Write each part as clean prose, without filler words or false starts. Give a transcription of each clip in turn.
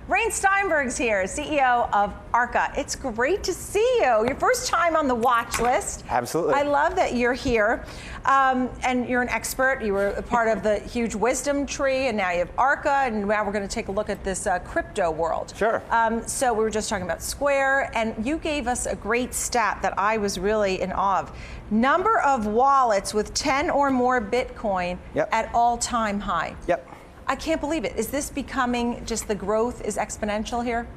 Rayne Steinberg's here, CEO of Arca. It's great to see you. Your first time on the watch list. Absolutely. I love that you're here. And you're an expert. You were a part of the huge wisdom tree, and now you have Arca, and now we're going to take a look at this crypto world. Sure. So we were just talking about Square, and you gave us a great stat that I was really in awe of. Number of wallets with 10 or more Bitcoin at all-time high. Yep. I can't believe it. Is this becoming just the growth is exponential here?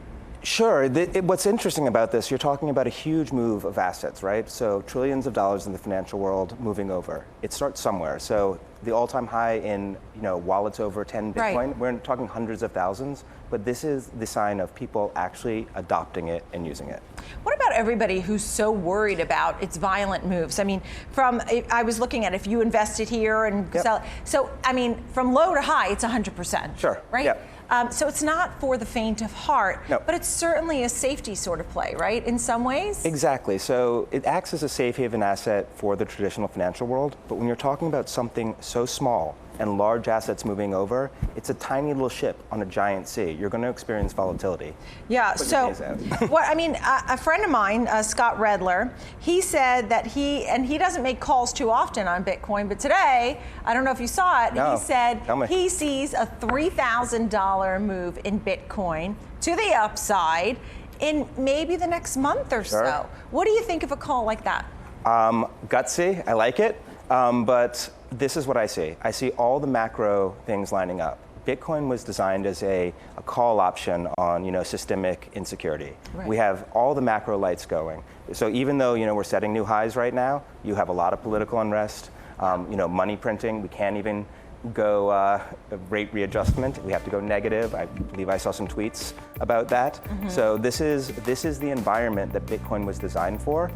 Sure. What's interesting about this, you're talking about a huge move of assets, right? So trillions of dollars in the financial world moving over. It starts somewhere. So the all-time high in wallets over 10 Bitcoin, right. We're talking hundreds of thousands, but this is the sign of people actually adopting it and using it. What about everybody who's so worried about its violent moves? I mean, I was looking at if you invested here and sell it. So, I mean, from low to high, it's 100%. Sure. Right? Yep. So it's not for the faint of heart, but it's certainly a safety sort of play, right, in some ways? Exactly. So it acts as a safe haven asset for the traditional financial world, but when you're talking about something so small and large assets moving over, it's a tiny little ship on a giant sea. You're going to experience volatility. Yeah, so, a friend of mine, Scott Redler, he said that he doesn't make calls too often on Bitcoin, but today, I don't know if you saw it, he said he sees a $3,000 move in Bitcoin to the upside in maybe the next month or so. What do you think of a call like that? Gutsy, I like it, but this is what I see. I see all the macro things lining up. Bitcoin was designed as a call option on systemic insecurity. Right. We have all the macro lights going. So even though we're setting new highs right now, you have a lot of political unrest, money printing. We can't even go rate readjustment. We have to go negative. I believe I saw some tweets about that. Mm-hmm. So this is the environment that Bitcoin was designed for.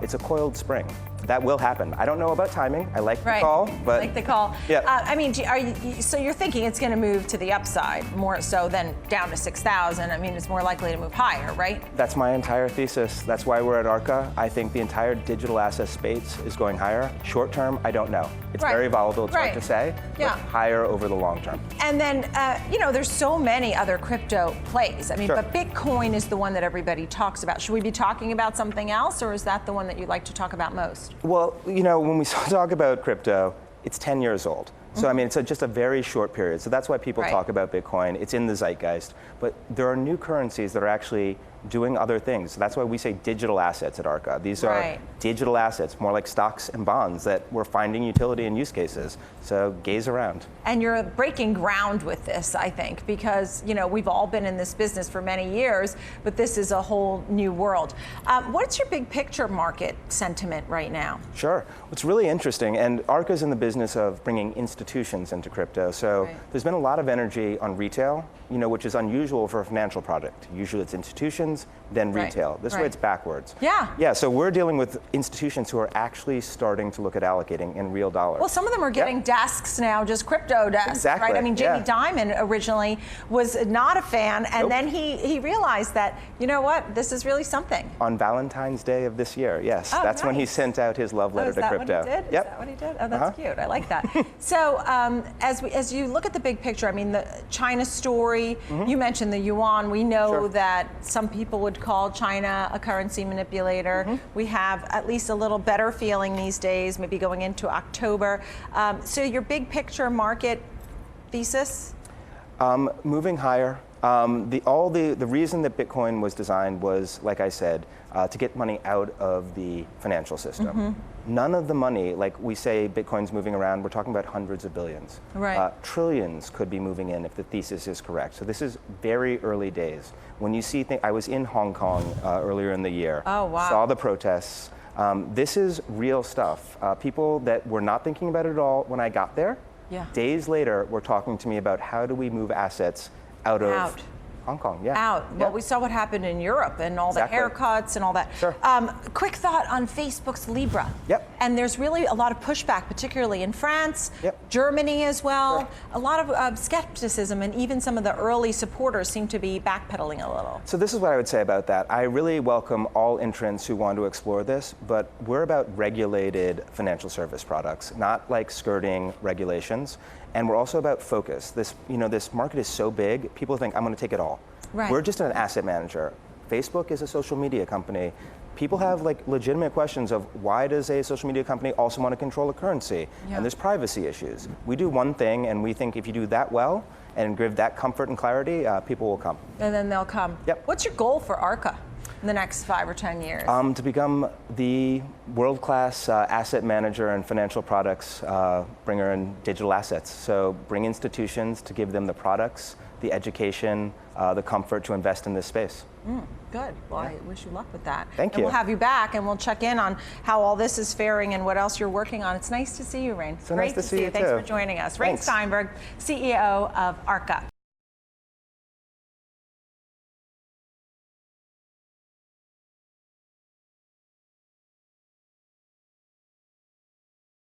It's a coiled spring. That will happen. I don't know about timing. I like the call, but I like the call. Yeah. So you're thinking it's going to move to the upside more so than down to 6,000. I mean, it's more likely to move higher, right? That's my entire thesis. That's why we're at Arca. I think the entire digital asset space is going higher. Short term, I don't know. It's very volatile. It's hard to say. But higher over the long term. And then, there's so many other crypto plays. I mean, but Bitcoin is the one that everybody talks about. Should we be talking about something else, or is that the one that you'd like to talk about most? Well, when we talk about crypto, it's 10 years old. So, I mean, it's just a very short period. So that's why people talk about Bitcoin. It's in the zeitgeist. But there are new currencies that are actually doing other things. So that's why we say digital assets at Arca. These are digital assets, more like stocks and bonds that we're finding utility and use cases. So gaze around. And you're breaking ground with this, I think, because, we've all been in this business for many years, but this is a whole new world. What's your big picture market sentiment right now? Sure. It's really interesting. And Arca's in the business of bringing institutions into crypto. So there's been a lot of energy on retail, which is unusual for a financial product. Usually it's institutions, then retail. This way it's backwards. Yeah, so we're dealing with institutions who are actually starting to look at allocating in real dollars. Well, some of them are getting desks now, just crypto desks, right? I mean, Jamie Dimon originally was not a fan, and then he realized that, you know what, this is really something. On Valentine's Day of this year, yes. That's when he sent out his love letter to crypto. Is that what he did? Oh, that's cute. I like that. So as you look at the big picture, I mean, the China story, you mentioned the yuan. We know that some people would call China a currency manipulator. We have at least a little better feeling these days, maybe going into October. So your big picture market thesis? Moving higher. The reason that Bitcoin was designed was, like I said, to get money out of the financial system. None of the money, like we say Bitcoin's moving around, we're talking about hundreds of billions. Trillions could be moving in if the thesis is correct. So this is very early days. When you see I was in Hong Kong earlier in the year. Saw the protests. This is real stuff. People that were not thinking about it at all when I got there, days later were talking to me about how do we move assets out of Hong Kong, Well, we saw what happened in Europe and all the haircuts and all that. Quick thought on Facebook's Libra. And there's really a lot of pushback, particularly in France, Germany as well. A lot of skepticism, and even some of the early supporters seem to be backpedaling a little. So this is what I would say about that. I really welcome all entrants who want to explore this, but we're about regulated financial service products, not like skirting regulations. And we're also about focus. This market is so big, people think, I'm going to take it all. Right. We're just an asset manager. Facebook is a social media company. People have like legitimate questions of why does a social media company also want to control a currency? Yeah. And there's privacy issues. We do one thing, and we think if you do that well and give that comfort and clarity, people will come. And then they'll come. Yep. What's your goal for Arca in the next 5 or 10 years? To become the world-class asset manager and financial products bringer in digital assets. So bring institutions to give them the products, the education, the comfort to invest in this space. Good. Well, I wish you luck with that. Thank and you. We'll have you back, and we'll check in on how all this is faring and what else you're working on. It's nice to see you, Rayne. So Great nice to see you Thanks too. for joining us. Rayne Thanks. Steinberg, CEO of Arca.